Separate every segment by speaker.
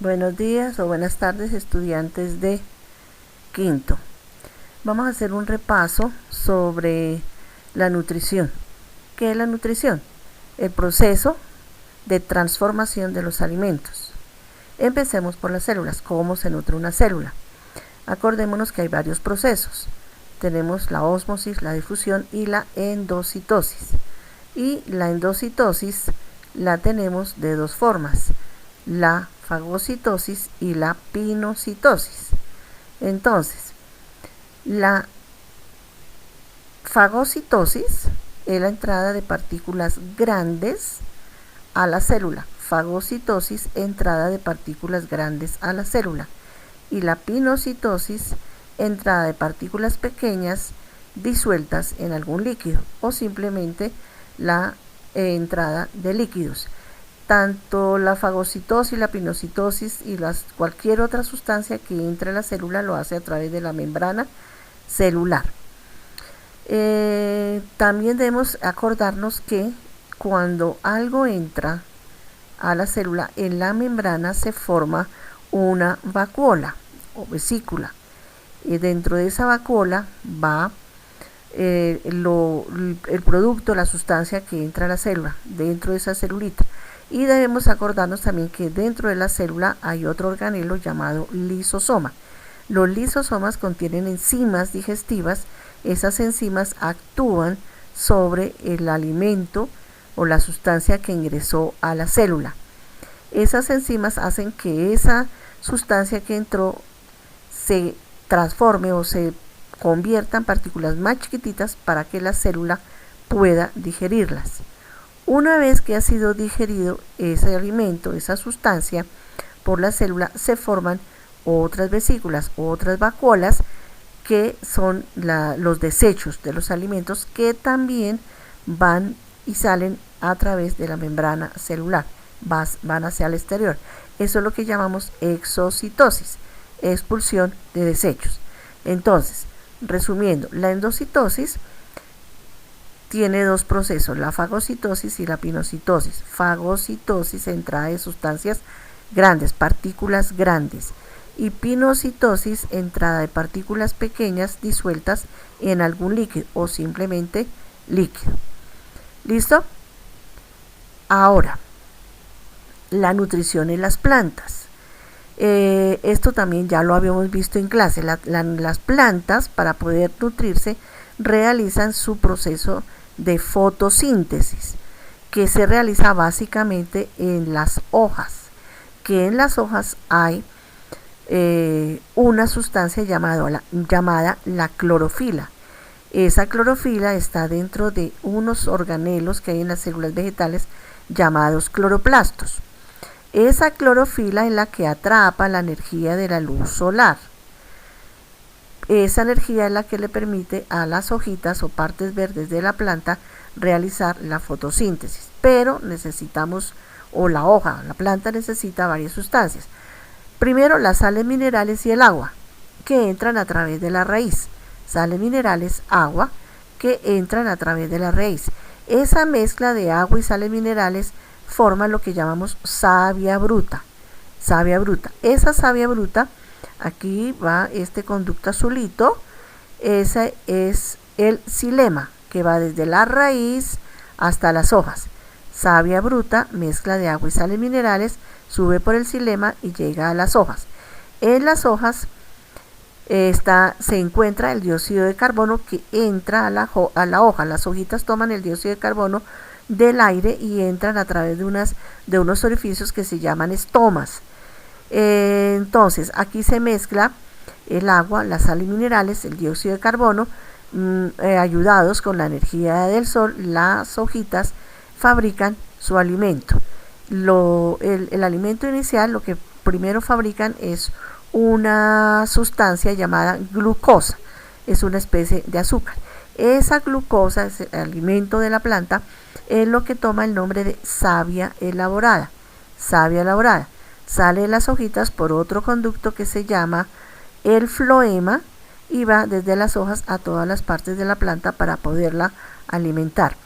Speaker 1: Buenos días o buenas tardes, estudiantes de quinto. Vamos a hacer un repaso sobre la nutrición. ¿Qué es la nutrición? El proceso de transformación de los alimentos. Empecemos por las células. ¿Cómo se nutre una célula? Acordémonos que hay varios procesos. Tenemos la ósmosis, la difusión y la endocitosis. Y la endocitosis la tenemos de dos formas: la fagocitosis y la pinocitosis. Entonces, la fagocitosis es la entrada de partículas grandes a la célula. Fagocitosis, entrada de partículas grandes a la célula. Y la pinocitosis, entrada de partículas pequeñas disueltas en algún líquido, o simplemente la entrada de líquidos. Tanto la fagocitosis, la pinocitosis y cualquier otra sustancia que entre a la célula lo hace a través de la membrana celular. También debemos acordarnos que cuando algo entra a la célula, en la membrana se forma una vacuola o vesícula. Y dentro de esa vacuola va el producto, la sustancia que entra a la célula, dentro de esa celulita. Y debemos acordarnos también que dentro de la célula hay otro organelo llamado lisosoma. Los lisosomas contienen enzimas digestivas. Esas enzimas actúan sobre el alimento o la sustancia que ingresó a la célula. Esas enzimas hacen que esa sustancia que entró se transforme o se convierta en partículas más chiquititas para que la célula pueda digerirlas. Una vez que ha sido digerido ese alimento, esa sustancia, por la célula, se forman otras vesículas, otras vacuolas, que son los desechos de los alimentos, que también van y salen a través de la membrana celular, van hacia el exterior. Eso es lo que llamamos exocitosis, expulsión de desechos. Entonces, resumiendo, la endocitosis tiene dos procesos: la fagocitosis y la pinocitosis. Fagocitosis, entrada de sustancias grandes, partículas grandes. Y pinocitosis, entrada de partículas pequeñas disueltas en algún líquido o simplemente líquido. ¿Listo? Ahora, la nutrición en las plantas. Esto también ya lo habíamos visto en clase. Las plantas, para poder nutrirse, realizan su proceso de fotosíntesis, que se realiza básicamente en las hojas, que en las hojas hay una sustancia llamada la clorofila. Esa clorofila está dentro de unos organelos que hay en las células vegetales llamados cloroplastos. Esa clorofila es la que atrapa la energía de la luz solar. Esa energía es la que le permite a las hojitas o partes verdes de la planta realizar la fotosíntesis. Pero necesitamos, o la planta necesita varias sustancias. Primero, las sales minerales y el agua, que entran a través de la raíz. Sales minerales, agua, que entran a través de la raíz. Esa mezcla de agua y sales minerales forma lo que llamamos savia bruta. Savia bruta. Esa savia bruta, aquí va este conducto azulito, ese es el xilema, que va desde la raíz hasta las hojas. Savia bruta, mezcla de agua y sales minerales, sube por el xilema y llega a las hojas. En las hojas se encuentra el dióxido de carbono, que entra a la hoja. Las hojitas toman el dióxido de carbono del aire y entran a través de unos orificios que se llaman estomas. Entonces, aquí se mezcla el agua, las sales minerales, el dióxido de carbono, ayudados con la energía del sol. Las hojitas fabrican su alimento. El alimento inicial, lo que primero fabrican es una sustancia llamada glucosa. Es una especie de azúcar. Esa glucosa, ese alimento de la planta, es lo que toma el nombre de savia elaborada. Savia elaborada sale de las hojitas por otro conducto que se llama el floema y va desde las hojas a todas las partes de la planta para poderla alimentar.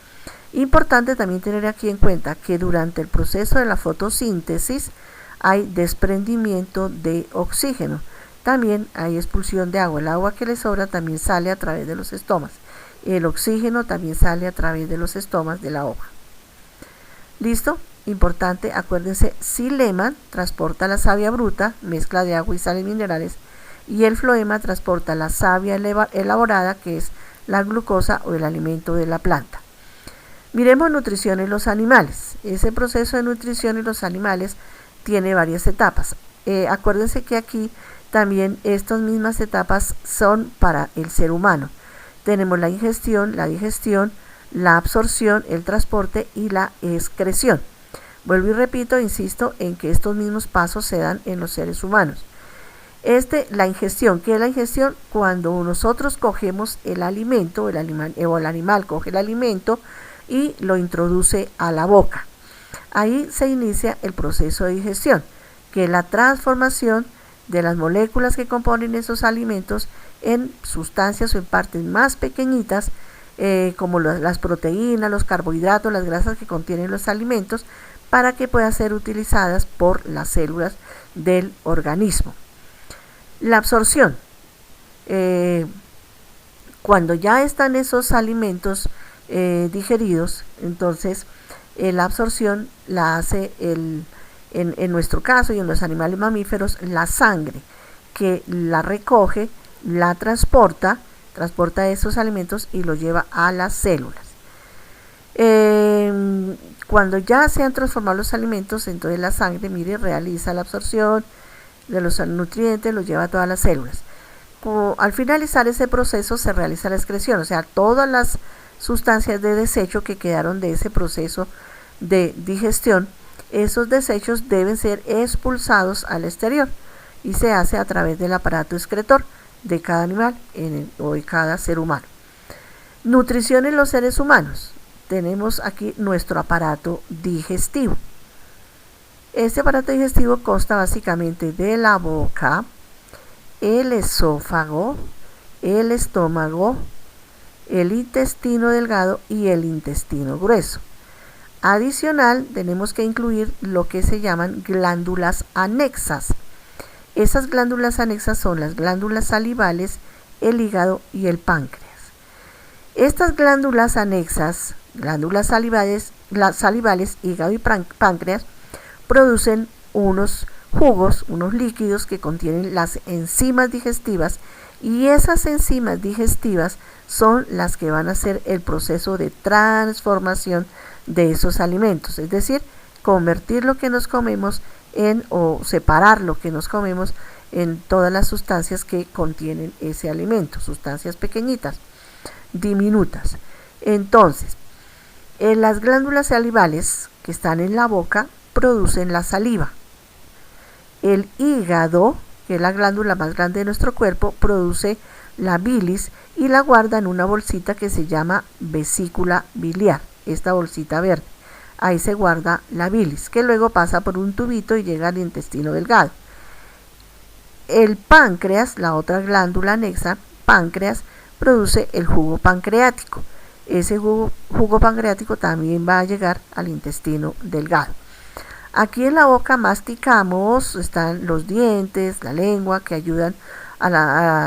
Speaker 1: Importante también tener aquí en cuenta que durante el proceso de la fotosíntesis hay desprendimiento de oxígeno. También hay expulsión de agua. El agua que le sobra también sale a través de los estomas. El oxígeno también sale a través de los estomas de la hoja. ¿Listo? Importante, acuérdense, xilema transporta la savia bruta, mezcla de agua y sales minerales, y el floema transporta la savia elaborada, que es la glucosa o el alimento de la planta. Miremos nutrición en los animales. Ese proceso de nutrición en los animales tiene varias etapas. Acuérdense que aquí también estas mismas etapas son para el ser humano. Tenemos la ingestión, la digestión, la absorción, el transporte y la excreción. Vuelvo y repito, insisto en que estos mismos pasos se dan en los seres humanos. La ingestión, ¿qué es la ingestión? Cuando nosotros cogemos el alimento, o el animal coge el alimento y lo introduce a la boca. Ahí se inicia el proceso de digestión, que es la transformación de las moléculas que componen esos alimentos en sustancias o en partes más pequeñitas, como las proteínas, los carbohidratos, las grasas que contienen los alimentos, para que puedan ser utilizadas por las células del organismo. La absorción. Cuando ya están esos alimentos digeridos, entonces la absorción la hace en nuestro caso y en los animales mamíferos la sangre, que la recoge, la transporta esos alimentos y los lleva a las células. Cuando ya se han transformado los alimentos, entonces la sangre, mire, realiza la absorción de los nutrientes, los lleva a todas las células. Al finalizar ese proceso se realiza la excreción, o sea, todas las sustancias de desecho que quedaron de ese proceso de digestión, esos desechos deben ser expulsados al exterior y se hace a través del aparato excretor de cada animal o de cada ser humano. Nutrición en los seres humanos. Tenemos aquí nuestro aparato digestivo. Este aparato digestivo consta básicamente de la boca, el esófago, el estómago, el intestino delgado y el intestino grueso. Adicional, tenemos que incluir lo que se llaman glándulas anexas. Esas glándulas anexas son las glándulas salivales, el hígado y el páncreas. Estas glándulas anexas, glándulas salivales, hígado y páncreas, producen unos jugos, unos líquidos que contienen las enzimas digestivas, y esas enzimas digestivas son las que van a hacer el proceso de transformación de esos alimentos, es decir, convertir lo que nos comemos o separar lo que nos comemos en todas las sustancias que contienen ese alimento, sustancias pequeñitas, diminutas. Entonces, las glándulas salivales que están en la boca producen la saliva. El hígado, que es la glándula más grande de nuestro cuerpo, produce la bilis y la guarda en una bolsita que se llama vesícula biliar, esta bolsita verde. Ahí se guarda la bilis, que luego pasa por un tubito y llega al intestino delgado. El páncreas, la otra glándula anexa, páncreas, produce el jugo pancreático. Ese jugo pancreático también va a llegar al intestino delgado. Aquí en la boca masticamos, están los dientes, la lengua, que ayudan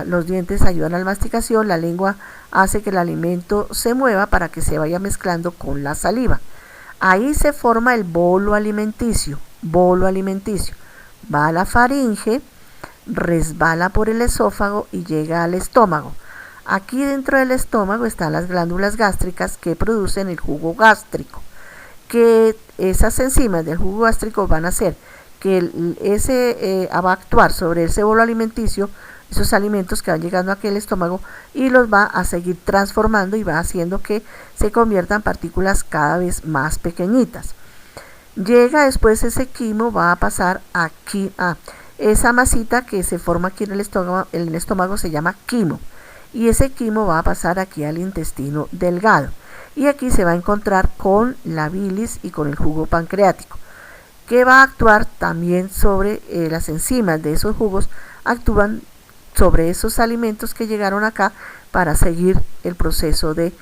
Speaker 1: los dientes ayudan a la masticación, la lengua hace que el alimento se mueva para que se vaya mezclando con la saliva. Ahí se forma el bolo alimenticio. Va a la faringe, resbala por el esófago y llega al estómago. Aquí dentro del estómago están las glándulas gástricas que producen el jugo gástrico, que esas enzimas del jugo gástrico van a hacer que va a actuar sobre ese bolo alimenticio, esos alimentos que van llegando a aquel estómago, y los va a seguir transformando y va haciendo que se conviertan en partículas cada vez más pequeñitas. Llega después ese quimo, va a pasar aquí a esa masita que se forma aquí en el estómago se llama quimo, y ese quimo va a pasar aquí al intestino delgado, y aquí se va a encontrar con la bilis y con el jugo pancreático, que va a actuar también sobre las enzimas de esos jugos, actúan sobre esos alimentos que llegaron acá para seguir el proceso de